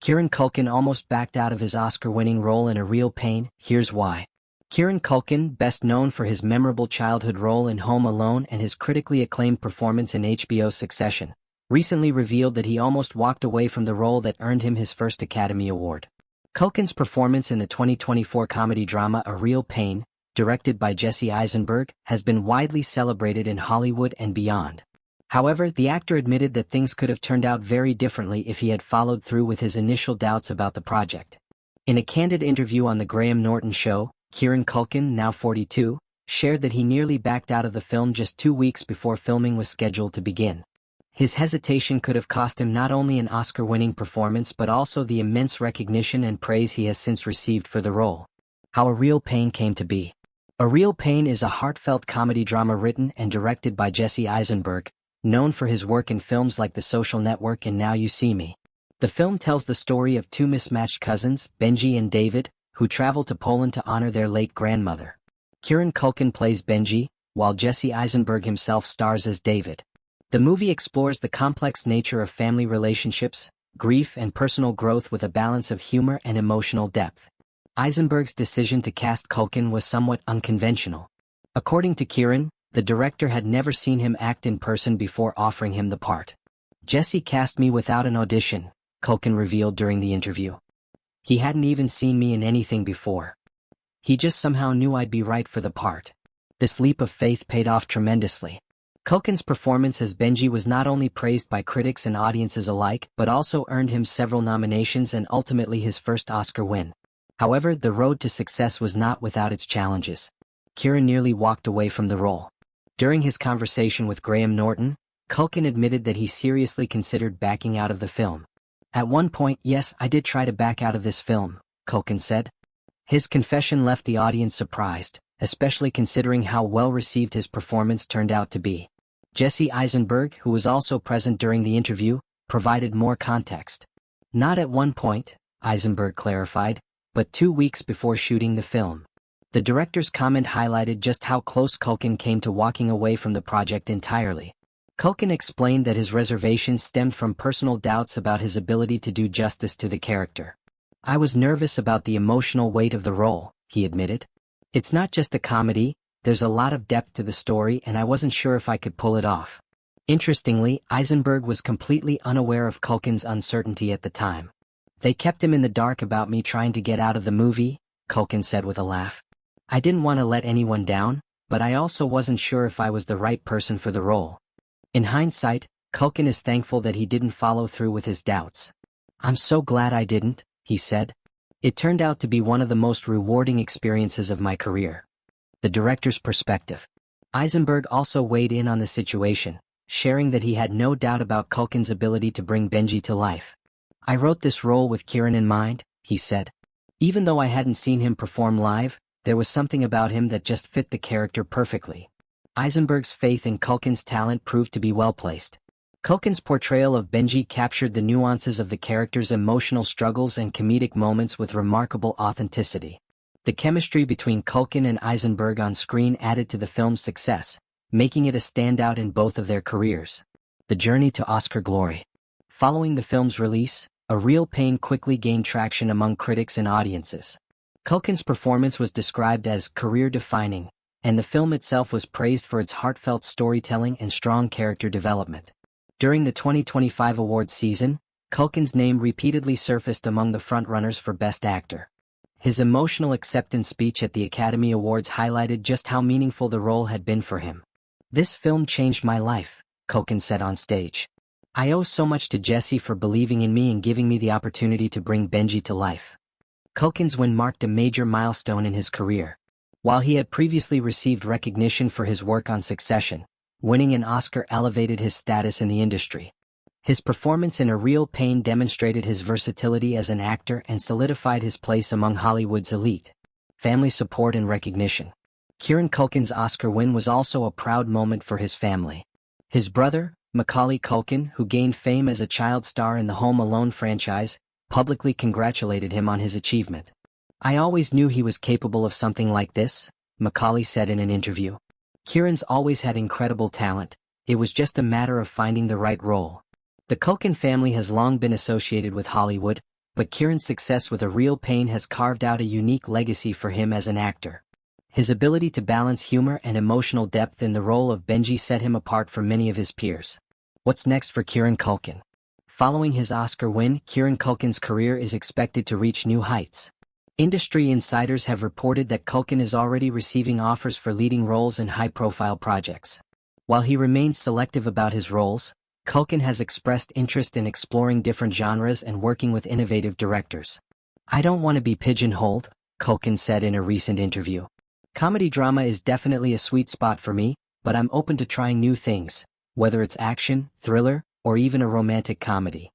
Kieran Culkin almost backed out of his Oscar-winning role in A Real Pain. Here's why. Kieran Culkin, best known for his memorable childhood role in Home Alone and his critically acclaimed performance in HBO's Succession, recently revealed that he almost walked away from the role that earned him his first Academy Award. Culkin's performance in the 2024 comedy drama A Real Pain, directed by Jesse Eisenberg, has been widely celebrated in Hollywood and beyond. However, the actor admitted that things could have turned out very differently if he had followed through with his initial doubts about the project. In a candid interview on The Graham Norton Show, Kieran Culkin, now 42, shared that he nearly backed out of the film just 2 weeks before filming was scheduled to begin. His hesitation could have cost him not only an Oscar-winning performance but also the immense recognition and praise he has since received for the role. How A Real Pain came to be. A Real Pain is a heartfelt comedy drama written and directed by Jesse Eisenberg, known for his work in films like The Social Network and Now You See Me. The film tells the story of two mismatched cousins, Benji and David, who travel to Poland to honor their late grandmother. Kieran Culkin plays Benji, while Jesse Eisenberg himself stars as David. The movie explores the complex nature of family relationships, grief and personal growth with a balance of humor and emotional depth. Eisenberg's decision to cast Culkin was somewhat unconventional. According to Kieran, the director had never seen him act in person before offering him the part. Jesse cast me without an audition, Culkin revealed during the interview. He hadn't even seen me in anything before. He just somehow knew I'd be right for the part. This leap of faith paid off tremendously. Culkin's performance as Benji was not only praised by critics and audiences alike but also earned him several nominations and ultimately his first Oscar win. However, the road to success was not without its challenges. Kieran nearly walked away from the role. During his conversation with Graham Norton, Culkin admitted that he seriously considered backing out of the film. At one point, "Yes, I did try to back out of this film," Culkin said. His confession left the audience surprised, especially considering how well-received his performance turned out to be. Jesse Eisenberg, who was also present during the interview, provided more context. "Not at one point," Eisenberg clarified, "but 2 weeks before shooting the film." The director's comment highlighted just how close Culkin came to walking away from the project entirely. Culkin explained that his reservations stemmed from personal doubts about his ability to do justice to the character. "I was nervous about the emotional weight of the role," he admitted. "It's not just a comedy, there's a lot of depth to the story and I wasn't sure if I could pull it off." Interestingly, Eisenberg was completely unaware of Culkin's uncertainty at the time. "They kept him in the dark about me trying to get out of the movie," Culkin said with a laugh. "I didn't want to let anyone down, but I also wasn't sure if I was the right person for the role." In hindsight, Culkin is thankful that he didn't follow through with his doubts. "I'm so glad I didn't," he said. "It turned out to be one of the most rewarding experiences of my career." The director's perspective. Eisenberg also weighed in on the situation, sharing that he had no doubt about Culkin's ability to bring Benji to life. "I wrote this role with Kieran in mind," he said. "Even though I hadn't seen him perform live, there was something about him that just fit the character perfectly." Eisenberg's faith in Culkin's talent proved to be well-placed. Culkin's portrayal of Benji captured the nuances of the character's emotional struggles and comedic moments with remarkable authenticity. The chemistry between Culkin and Eisenberg on screen added to the film's success, making it a standout in both of their careers. The journey to Oscar glory. Following the film's release, A Real Pain quickly gained traction among critics and audiences. Culkin's performance was described as career-defining, and the film itself was praised for its heartfelt storytelling and strong character development. During the 2025 awards season, Culkin's name repeatedly surfaced among the frontrunners for Best Actor. His emotional acceptance speech at the Academy Awards highlighted just how meaningful the role had been for him. "This film changed my life," Culkin said on stage. "I owe so much to Jesse for believing in me and giving me the opportunity to bring Benji to life." Culkin's win marked a major milestone in his career. While he had previously received recognition for his work on Succession, winning an Oscar elevated his status in the industry. His performance in A Real Pain demonstrated his versatility as an actor and solidified his place among Hollywood's elite. Family support and recognition. Kieran Culkin's Oscar win was also a proud moment for his family. His brother, Macaulay Culkin, who gained fame as a child star in the Home Alone franchise, publicly congratulated him on his achievement. "I always knew he was capable of something like this," Macaulay said in an interview. "Kieran's always had incredible talent, it was just a matter of finding the right role." The Culkin family has long been associated with Hollywood, but Kieran's success with A Real Pain has carved out a unique legacy for him as an actor. His ability to balance humor and emotional depth in the role of Benji set him apart from many of his peers. What's next for Kieran Culkin? Following his Oscar win, Kieran Culkin's career is expected to reach new heights. Industry insiders have reported that Culkin is already receiving offers for leading roles in high-profile projects. While he remains selective about his roles, Culkin has expressed interest in exploring different genres and working with innovative directors. "I don't want to be pigeonholed," Culkin said in a recent interview. "Comedy drama is definitely a sweet spot for me, but I'm open to trying new things, whether it's action, thriller, or even a romantic comedy."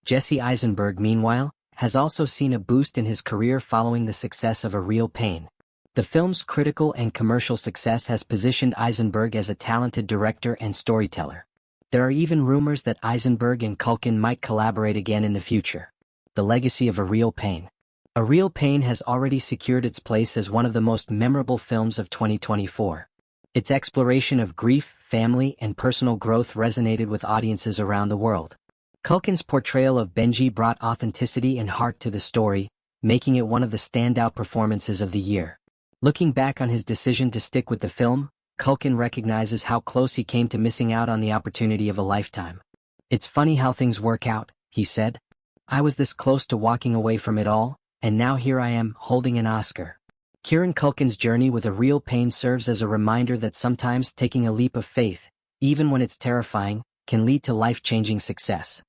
Jesse Eisenberg, meanwhile, has also seen a boost in his career following the success of A Real Pain. The film's critical and commercial success has positioned Eisenberg as a talented director and storyteller. There are even rumors that Eisenberg and Culkin might collaborate again in the future. The legacy of A Real Pain. A Real Pain has already secured its place as one of the most memorable films of 2024. Its exploration of grief, family, and personal growth resonated with audiences around the world. Culkin's portrayal of Benji brought authenticity and heart to the story, making it one of the standout performances of the year. Looking back on his decision to stick with the film, Culkin recognizes how close he came to missing out on the opportunity of a lifetime. "It's funny how things work out," he said. "I was this close to walking away from it all, and now here I am, holding an Oscar." Kieran Culkin's journey with A Real Pain serves as a reminder that sometimes taking a leap of faith, even when it's terrifying, can lead to life-changing success.